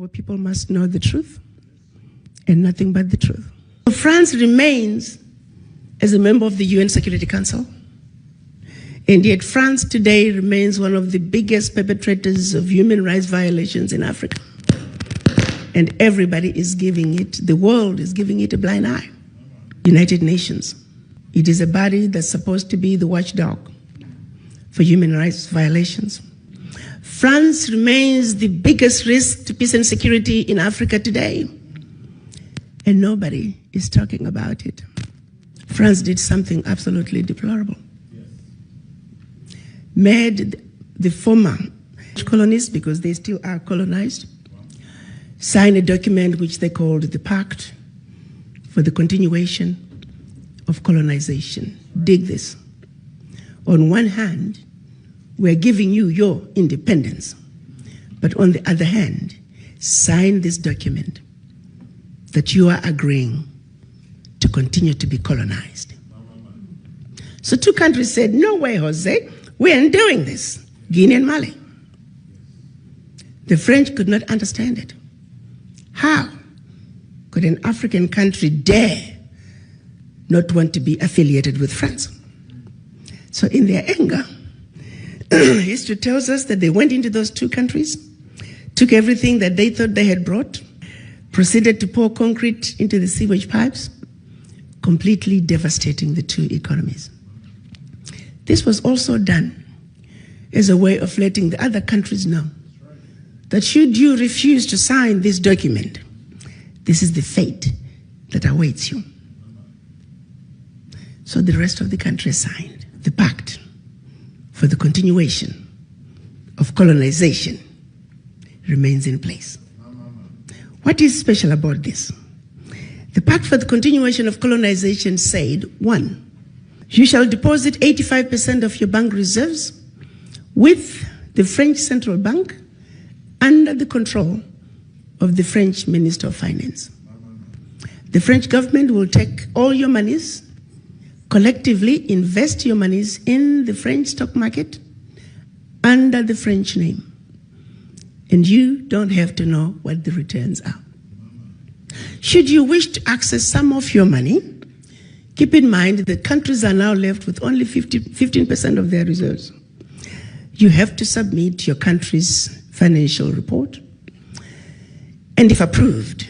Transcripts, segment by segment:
Our people must know the truth and nothing but the truth. France remains as a member of the UN Security Council, and yet France today remains one of the biggest perpetrators of human rights violations in Africa. And everybody is giving it, the world is giving it a blind eye. United Nations. It is a body that's supposed to be the watchdog for human rights violations. France remains the biggest risk to peace and security in Africa today, and nobody is talking about it. France did something absolutely deplorable. Made the former colonies, because they still are colonized, sign a document which they called the Pact for the Continuation of Colonization. Dig this. On one hand, we're giving you your independence, but on the other hand, sign this document that you are agreeing to continue to be colonized. So two countries said, no way, Jose, we aren't doing this, Guinea and Mali. The French could not understand it. How could an African country dare not want to be affiliated with France? So in their anger, history tells us that they went into those two countries, took everything that they thought they had brought, proceeded to pour concrete into the sewage pipes, completely devastating the two economies. This was also done as a way of letting the other countries know that should you refuse to sign this document, this is the fate that awaits you. So the rest of the country signed the Pact for the Continuation of Colonization remains in place. What is special about this? The Pact for the Continuation of Colonization said, 1, you shall deposit 85% of your bank reserves with the French Central Bank under the control of the French Minister of Finance. The French government will take all your monies, collectively invest your monies in the French stock market under the French name. And you don't have to know what the returns are. Should you wish to access some of your money, keep in mind that countries are now left with only 15% of their reserves. You have to submit your country's financial report, and if approved,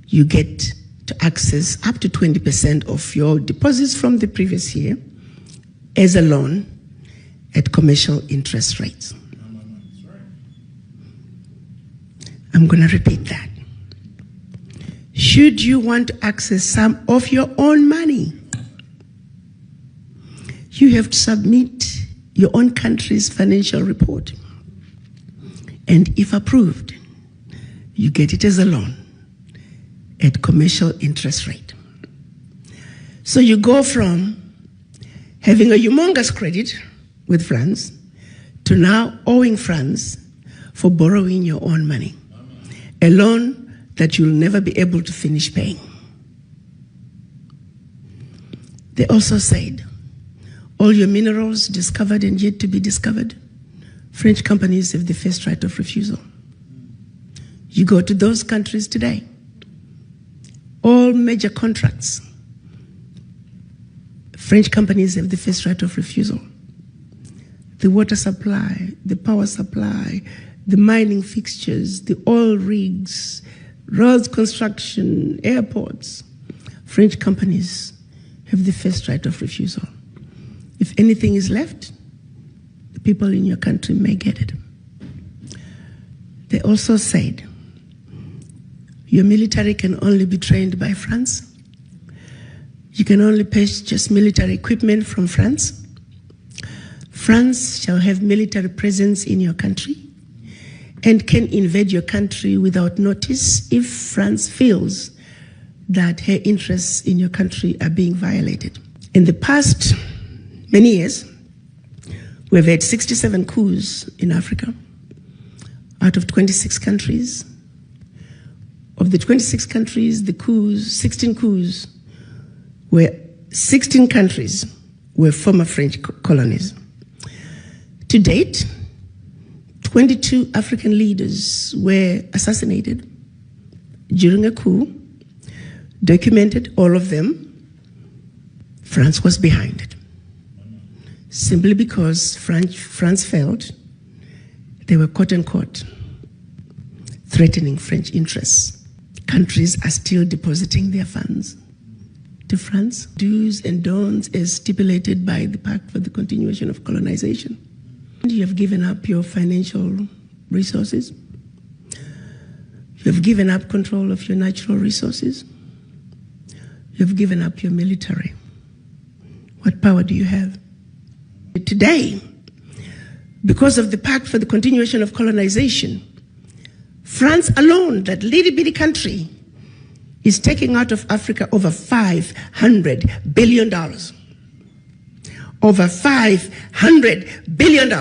you get to access up to 20% of your deposits from the previous year as a loan at commercial interest rates. I'm going to repeat that. Should you want to access some of your own money, you have to submit your own country's financial report. And if approved, you get it as a loan at commercial interest rate. So you go from having a humongous credit with France to now owing France for borrowing your own money, a loan that you'll never be able to finish paying. They also said, all your minerals discovered and yet to be discovered, French companies have the first right of refusal. You go to those countries today, all major contracts, French companies have the first right of refusal. The water supply, the power supply, the mining fixtures, the oil rigs, roads construction, airports, French companies have the first right of refusal. If anything is left, the people in your country may get it. They also said, your military can only be trained by France. You can only purchase military equipment from France. France shall have military presence in your country and can invade your country without notice if France feels that her interests in your country are being violated. In the past many years, we've had 67 coups in Africa out of 26 countries. Of the 26 countries, the coups, 16 coups, 16 countries were former French colonies. To date, 22 African leaders were assassinated during a coup, documented all of them. France was behind it, simply because France felt they were quote-unquote threatening French interests. Countries are still depositing their funds to France. Do's and don'ts as stipulated by the Pact for the Continuation of Colonization. You have given up your financial resources. You have given up control of your natural resources. You have given up your military. What power do you have? Today, because of the Pact for the Continuation of Colonization, France alone, that little bitty country, is taking out of Africa over $500 billion. Over $500 billion.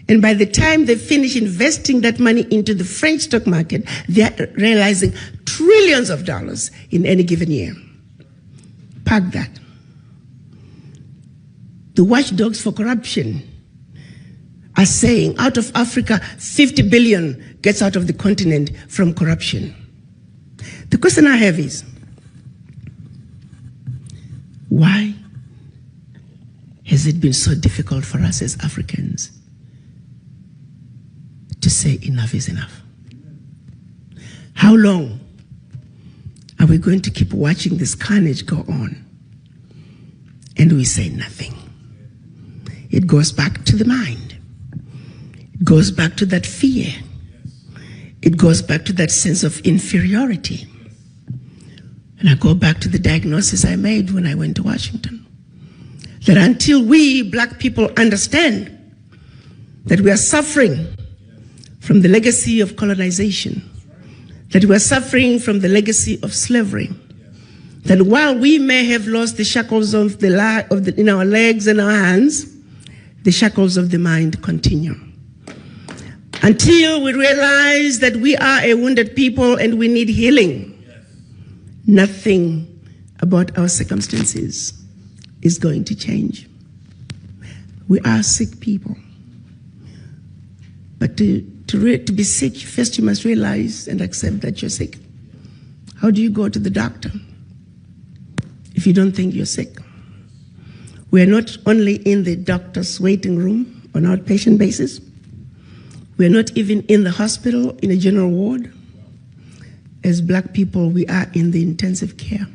And by the time they finish investing that money into the French stock market, they're realizing trillions of dollars in any given year. Park that. The watchdogs for corruption are saying out of Africa, 50 billion gets out of the continent from corruption. The question I have is, why has it been so difficult for us as Africans to say enough is enough? How long are we going to keep watching this carnage go on and we say nothing? It goes back to the mind. It goes back to that fear. It goes back to that sense of inferiority. And I go back to the diagnosis I made when I went to Washington. That until we black people understand that we are suffering from the legacy of colonization, that we are suffering from the legacy of slavery, that while we may have lost the shackles of in our legs and our hands, the shackles of the mind continue. Until we realize that we are a wounded people and we need healing, nothing about our circumstances is going to change. We are sick people. But to be sick, first you must realize and accept that you're sick. How do you go to the doctor if you don't think you're sick? We are not only in the doctor's waiting room on an outpatient basis. We are not even in the hospital in a general ward. As black people, we are in the intensive care.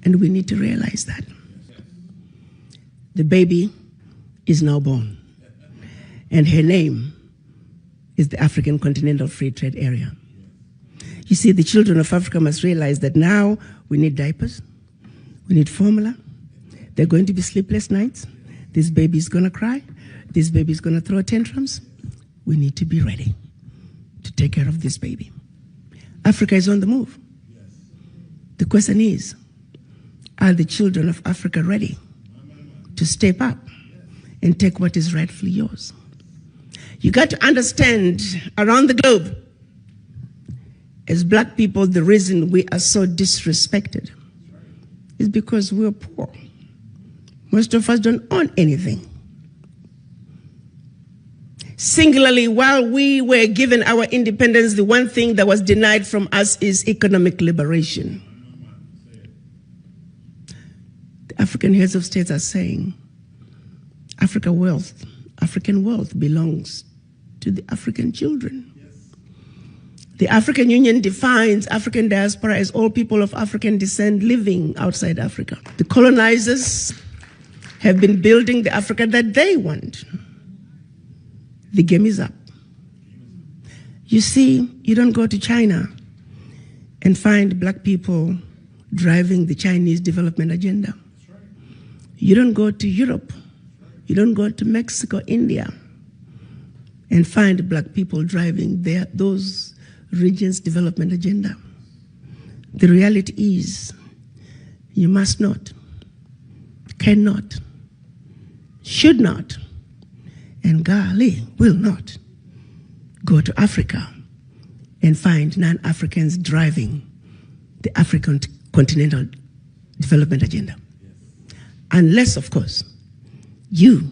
And we need to realize that. The baby is now born. And her name is the African Continental Free Trade Area. You see, the children of Africa must realize that now we need diapers, we need formula. There are going to be sleepless nights. This baby is going to cry. This baby is going to throw tantrums. We need to be ready to take care of this baby. Africa is on the move. The question is, are the children of Africa ready to step up and take what is rightfully yours? You got to understand, around the globe, as black people, the reason we are so disrespected is because we're poor. Most of us don't own anything. Singularly, while we were given our independence, the one thing that was denied from us is economic liberation. The African heads of states are saying African wealth belongs to the African children. The African Union defines African diaspora as all people of African descent living outside Africa. The colonizers have been building the Africa that they want. The game is up. You see, you don't go to China and find black people driving the Chinese development agenda. You don't go to Europe. You don't go to Mexico, India, and find black people driving those regions' development agenda. The reality is, you must not, cannot, should not, and golly, will not go to Africa and find non-Africans driving the African continental development agenda. Unless, of course, you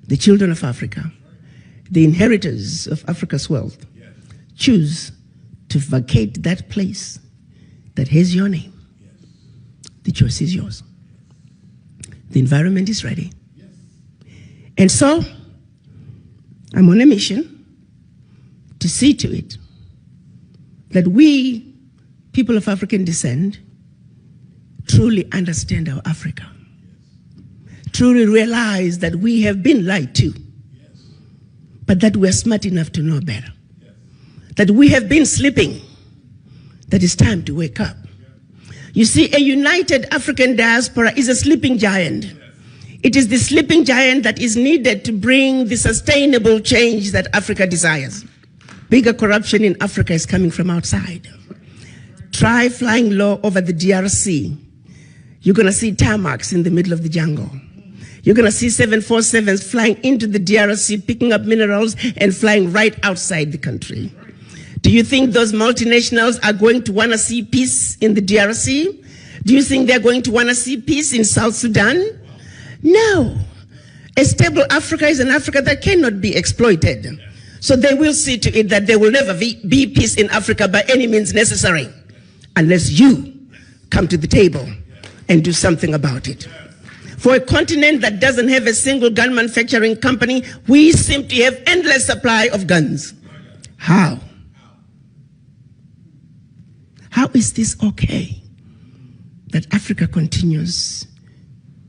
the children of Africa, the inheritors of Africa's wealth, choose to vacate that place that has your name, the choice is yours. The environment is ready. And so, I'm on a mission to see to it that we, people of African descent, truly understand our Africa, truly realize that we have been lied to, but that we're smart enough to know better, that we have been sleeping, that it's time to wake up. You see, a united African diaspora is a sleeping giant. It is the sleeping giant that is needed to bring the sustainable change that Africa desires. Bigger corruption in Africa is coming from outside. Try flying low over the DRC. You're going to see tarmacs in the middle of the jungle. You're going to see 747s flying into the DRC, picking up minerals and flying right outside the country. Do you think those multinationals are going to want to see peace in the DRC? Do you think they're going to want to see peace in South Sudan? No. A stable Africa is an Africa that cannot be exploited. So they will see to it that there will never be peace in Africa by any means necessary, unless you come to the table and do something about it. For a continent that doesn't have a single gun manufacturing company, we simply have endless supply of guns. How? How is this okay that Africa continues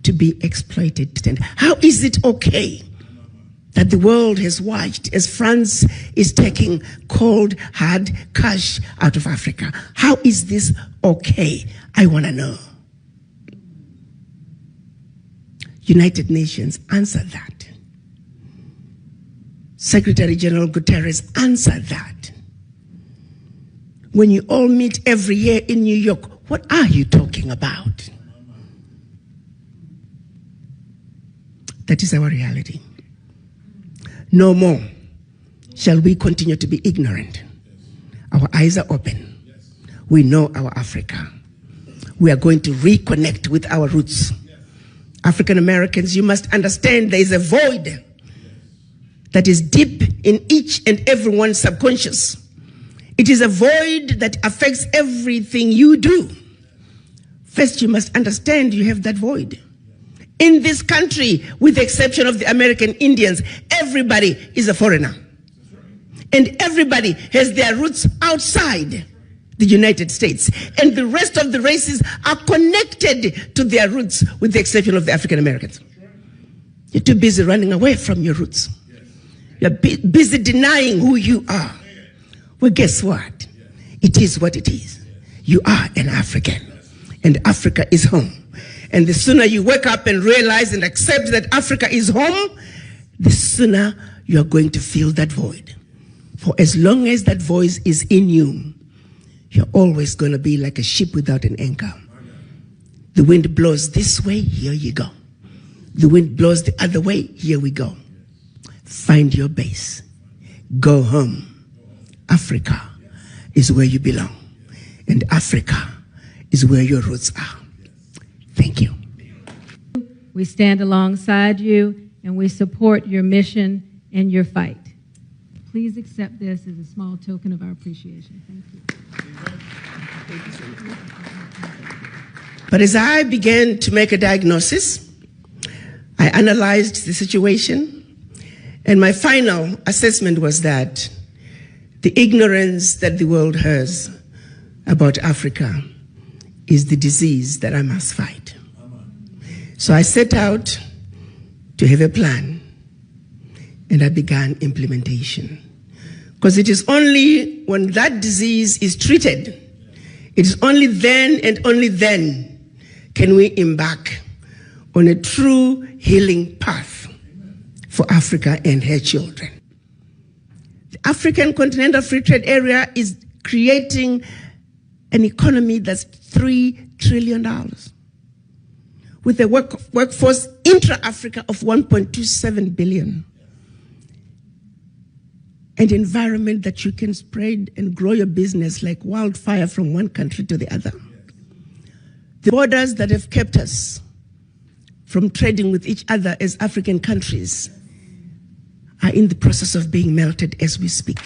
to be exploited? And how is it okay that the world has watched as France is taking cold, hard cash out of Africa? How is this okay? I want to know. United Nations, answer that. Secretary General Guterres, answer that. When you all meet every year in New York, what are you talking about? That is our reality. No more shall we continue to be ignorant. Our eyes are open. We know our Africa. We are going to reconnect with our roots. African Americans, you must understand there is a void that is deep in each and everyone's subconscious. It is a void that affects everything you do. First, you must understand you have that void. In this country, with the exception of the American Indians, everybody is a foreigner. And everybody has their roots outside the United States. And the rest of the races are connected to their roots, with the exception of the African Americans. You're too busy running away from your roots. You're busy denying who you are. Well, guess what? It is what it is. You are an African, and Africa is home. And the sooner you wake up and realize and accept that Africa is home, the sooner you're going to fill that void. For as long as that voice is in you, you're always going to be like a ship without an anchor. The wind blows this way, here you go. The wind blows the other way, here we go. Find your base. Go home. Africa is where you belong. And Africa is where your roots are. Thank you. We stand alongside you and we support your mission and your fight. Please accept this as a small token of our appreciation. Thank you. But as I began to make a diagnosis, I analyzed the situation, and my final assessment was that the ignorance that the world has about Africa is the disease that I must fight. So I set out to have a plan, and I began implementation. Because it is only when that disease is treated, it is only then and only then can we embark on a true healing path for Africa and her children. The African Continental Free Trade Area is creating an economy that's $3 trillion with a workforce intra-Africa of 1.27 billion. An environment that you can spread and grow your business like wildfire from one country to the other. The borders that have kept us from trading with each other as African countries are in the process of being melted as we speak.